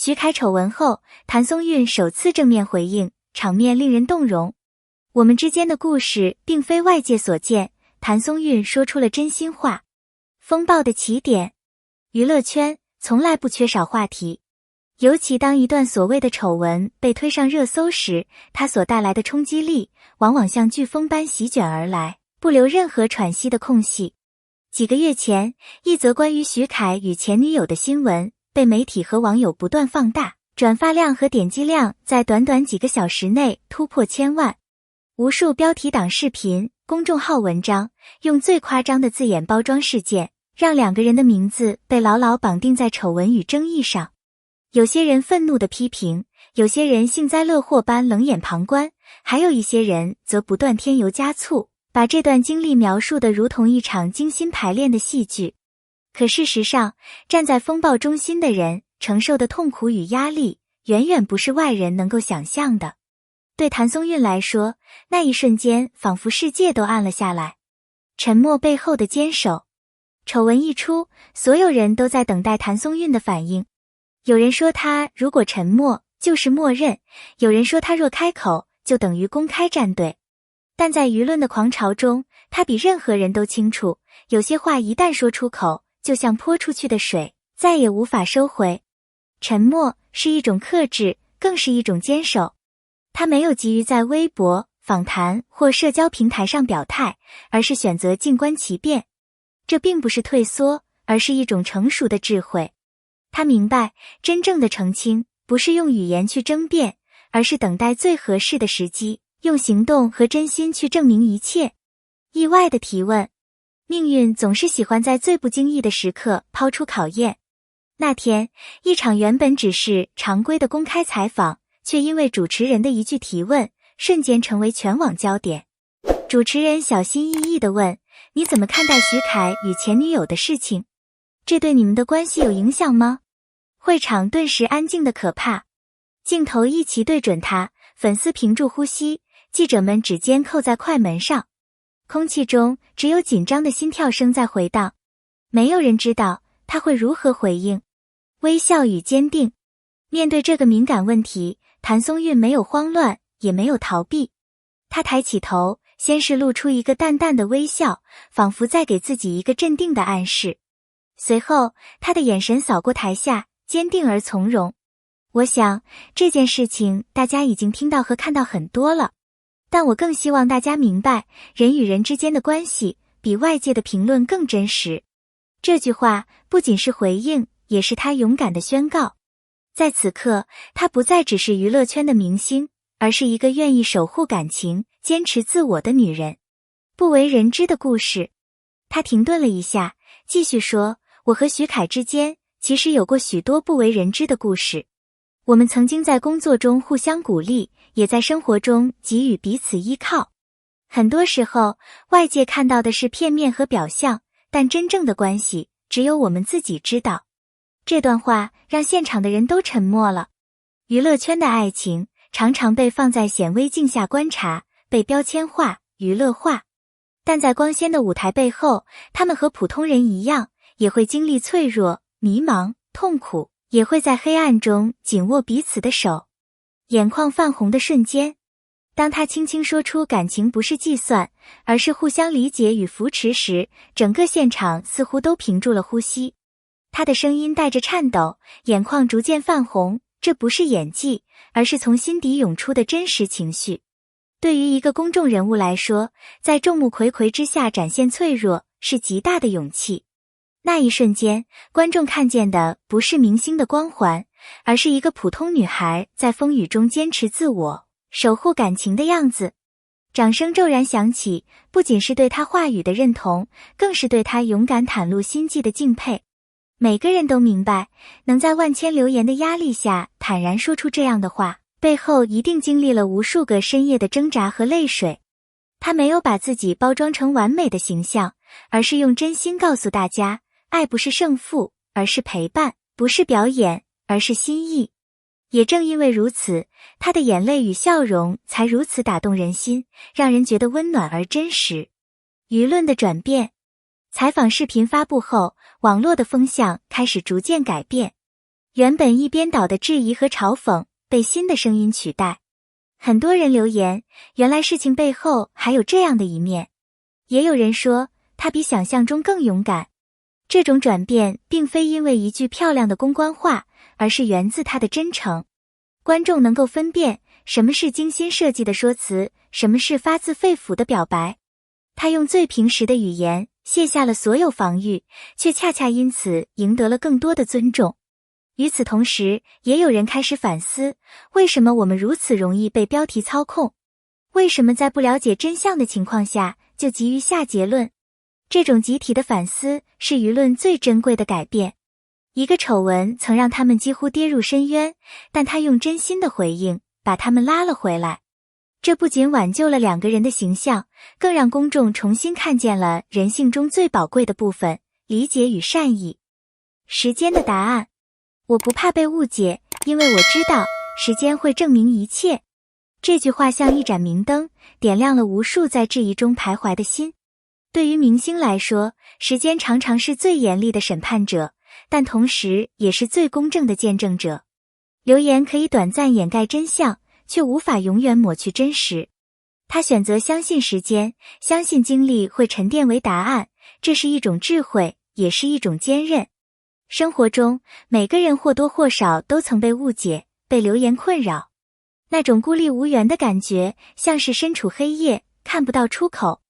徐凯丑闻后，谭松韵首次正面回应，场面令人动容。我们之间的故事并非外界所见，谭松韵说出了真心话。风暴的起点，娱乐圈从来不缺少话题，尤其当一段所谓的丑闻被推上热搜时，它所带来的冲击力往往像飓风般席卷而来，不留任何喘息的空隙。几个月前，一则关于徐凯与前女友的新闻被媒体和网友不断放大，转发量和点击量在短短几个小时内突破1000万。无数标题党视频、公众号文章用最夸张的字眼包装事件，让两个人的名字被牢牢绑定在丑闻与争议上。有些人愤怒地批评，有些人幸灾乐祸般冷眼旁观，还有一些人则不断添油加醋，把这段经历描述得如同一场精心排练的戏剧。可事实上，站在风暴中心的人承受的痛苦与压力，远远不是外人能够想象的。对谭松韵来说，那一瞬间仿佛世界都暗了下来。沉默背后的坚守。丑闻一出，所有人都在等待谭松韵的反应。有人说他如果沉默就是默认，有人说他若开口就等于公开站队。但在舆论的狂潮中，他比任何人都清楚，有些话一旦说出口，就像泼出去的水，再也无法收回。沉默是一种克制，更是一种坚守。他没有急于在微博、访谈或社交平台上表态，而是选择静观其变。这并不是退缩，而是一种成熟的智慧。他明白，真正的澄清不是用语言去争辩，而是等待最合适的时机，用行动和真心去证明一切。意外的提问。命运总是喜欢在最不经意的时刻抛出考验。那天，一场原本只是常规的公开采访，却因为主持人的一句提问，瞬间成为全网焦点。主持人小心翼翼地问：你怎么看待徐凯与前女友的事情？这对你们的关系有影响吗？会场顿时安静得可怕。镜头一齐对准他，粉丝屏住呼吸，记者们指尖扣在快门上。空气中只有紧张的心跳声在回荡。没有人知道他会如何回应。微笑与坚定。面对这个敏感问题，谭松韵没有慌乱，也没有逃避。他抬起头，先是露出一个淡淡的微笑，仿佛在给自己一个镇定的暗示。随后，他的眼神扫过台下，坚定而从容。我想，这件事情大家已经听到和看到很多了。但我更希望大家明白，人与人之间的关系比外界的评论更真实。这句话不仅是回应，也是他勇敢的宣告。在此刻，他不再只是娱乐圈的明星，而是一个愿意守护感情、坚持自我的女人。不为人知的故事。他停顿了一下，继续说，我和徐凯之间其实有过许多不为人知的故事。我们曾经在工作中互相鼓励，也在生活中给予彼此依靠。很多时候，外界看到的是片面和表象，但真正的关系，只有我们自己知道。这段话让现场的人都沉默了。娱乐圈的爱情常常被放在显微镜下观察，被标签化、娱乐化。但在光鲜的舞台背后，他们和普通人一样，也会经历脆弱、迷茫、痛苦，也会在黑暗中紧握彼此的手。眼眶泛红的瞬间，当他轻轻说出感情不是计算，而是互相理解与扶持时，整个现场似乎都屏住了呼吸。他的声音带着颤抖，眼眶逐渐泛红，这不是演技，而是从心底涌出的真实情绪。对于一个公众人物来说，在众目睽睽之下展现脆弱，是极大的勇气。那一瞬间，观众看见的不是明星的光环，而是一个普通女孩在风雨中坚持自我，守护感情的样子。掌声骤然响起，不仅是对她话语的认同，更是对她勇敢袒露心迹的敬佩。每个人都明白，能在万千流言的压力下坦然说出这样的话，背后一定经历了无数个深夜的挣扎和泪水。她没有把自己包装成完美的形象，而是用真心告诉大家，爱不是胜负，而是陪伴；不是表演，而是心意。也正因为如此，她的眼泪与笑容才如此打动人心，让人觉得温暖而真实。舆论的转变。采访视频发布后，网络的风向开始逐渐改变。原本一边倒的质疑和嘲讽被新的声音取代。很多人留言，原来事情背后还有这样的一面。也有人说，他比想象中更勇敢。这种转变并非因为一句漂亮的公关话，而是源自他的真诚。观众能够分辨什么是精心设计的说辞，什么是发自肺腑的表白。他用最平实的语言卸下了所有防御，却恰恰因此赢得了更多的尊重。与此同时，也有人开始反思，为什么我们如此容易被标题操控？为什么在不了解真相的情况下就急于下结论？这种集体的反思是舆论最珍贵的改变。一个丑闻曾让他们几乎跌入深渊，但他用真心的回应把他们拉了回来。这不仅挽救了两个人的形象，更让公众重新看见了人性中最宝贵的部分——理解与善意。时间的答案。我不怕被误解，因为我知道时间会证明一切。这句话像一盏明灯，点亮了无数在质疑中徘徊的心。对于明星来说，时间常常是最严厉的审判者，但同时也是最公正的见证者。流言可以短暂掩盖真相，却无法永远抹去真实。他选择相信时间，相信经历会沉淀为答案，这是一种智慧，也是一种坚韧。生活中，每个人或多或少都曾被误解，被流言困扰。那种孤立无援的感觉，像是身处黑夜，看不到出口。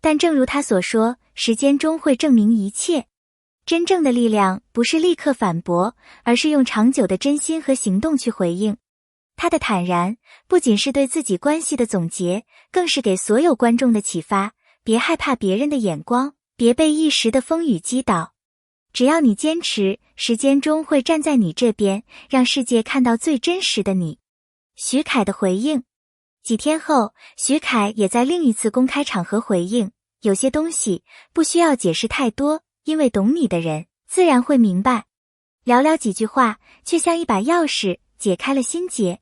但正如他所说，时间终会证明一切。真正的力量不是立刻反驳，而是用长久的真心和行动去回应。他的坦然，不仅是对自己关系的总结，更是给所有观众的启发。别害怕别人的眼光，别被一时的风雨击倒。只要你坚持，时间终会站在你这边，让世界看到最真实的你。徐凯的回应。几天后，徐凯也在另一次公开场合回应，有些东西不需要解释太多，因为懂你的人自然会明白。寥寥几句话，却像一把钥匙，解开了心结。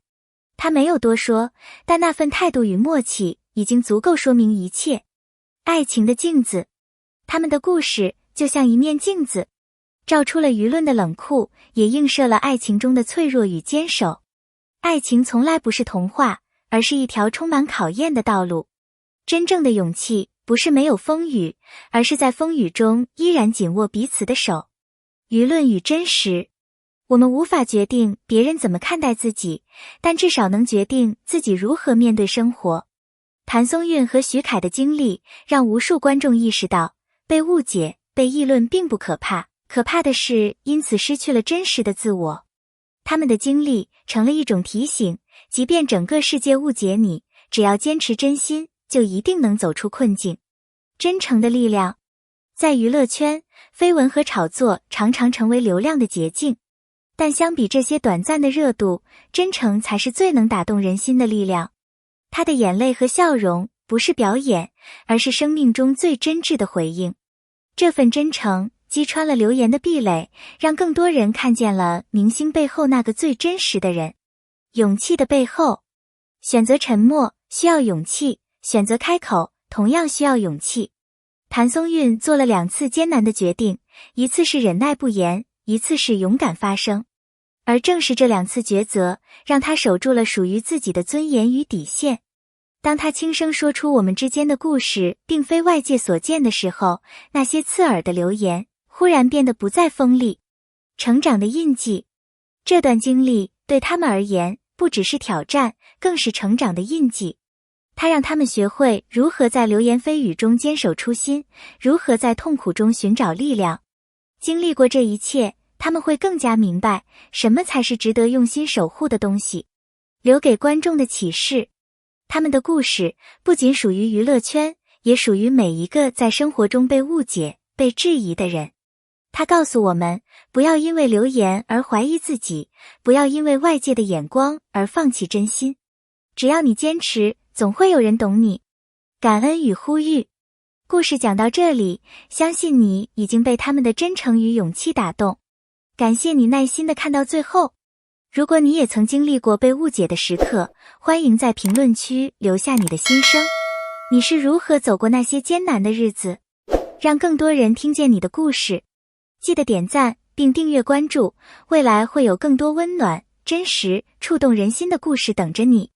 他没有多说，但那份态度与默契已经足够说明一切。爱情的镜子。他们的故事就像一面镜子，照出了舆论的冷酷，也映射了爱情中的脆弱与坚守。爱情从来不是童话，而是一条充满考验的道路。真正的勇气不是没有风雨，而是在风雨中依然紧握彼此的手。舆论与真实。我们无法决定别人怎么看待自己，但至少能决定自己如何面对生活。谭松韵和徐凯的经历让无数观众意识到，被误解、被议论并不可怕，可怕的是因此失去了真实的自我。他们的经历成了一种提醒，即便整个世界误解你，只要坚持真心，就一定能走出困境。真诚的力量。在娱乐圈，绯闻和炒作常常成为流量的捷径，但相比这些短暂的热度，真诚才是最能打动人心的力量。他的眼泪和笑容不是表演，而是生命中最真挚的回应。这份真诚击穿了流言的壁垒，让更多人看见了明星背后那个最真实的人。勇气的背后。选择沉默需要勇气，选择开口同样需要勇气。谭松韵做了2次艰难的决定，一次是忍耐不言，一次是勇敢发声。而正是这2次抉择，让他守住了属于自己的尊严与底线。当他轻声说出我们之间的故事并非外界所见的时候，那些刺耳的流言忽然变得不再锋利。成长的印记。这段经历对他们而言不只是挑战，更是成长的印记。它让他们学会如何在流言蜚语中坚守初心，如何在痛苦中寻找力量。经历过这一切，他们会更加明白什么才是值得用心守护的东西。留给观众的启示。他们的故事不仅属于娱乐圈，也属于每一个在生活中被误解、被质疑的人。他告诉我们，不要因为流言而怀疑自己，不要因为外界的眼光而放弃真心。只要你坚持，总会有人懂你。感恩与呼吁。故事讲到这里，相信你已经被他们的真诚与勇气打动。感谢你耐心地看到最后。如果你也曾经历过被误解的时刻，欢迎在评论区留下你的心声。你是如何走过那些艰难的日子？让更多人听见你的故事。记得点赞、并订阅关注，未来会有更多温暖、真实、触动人心的故事等着你。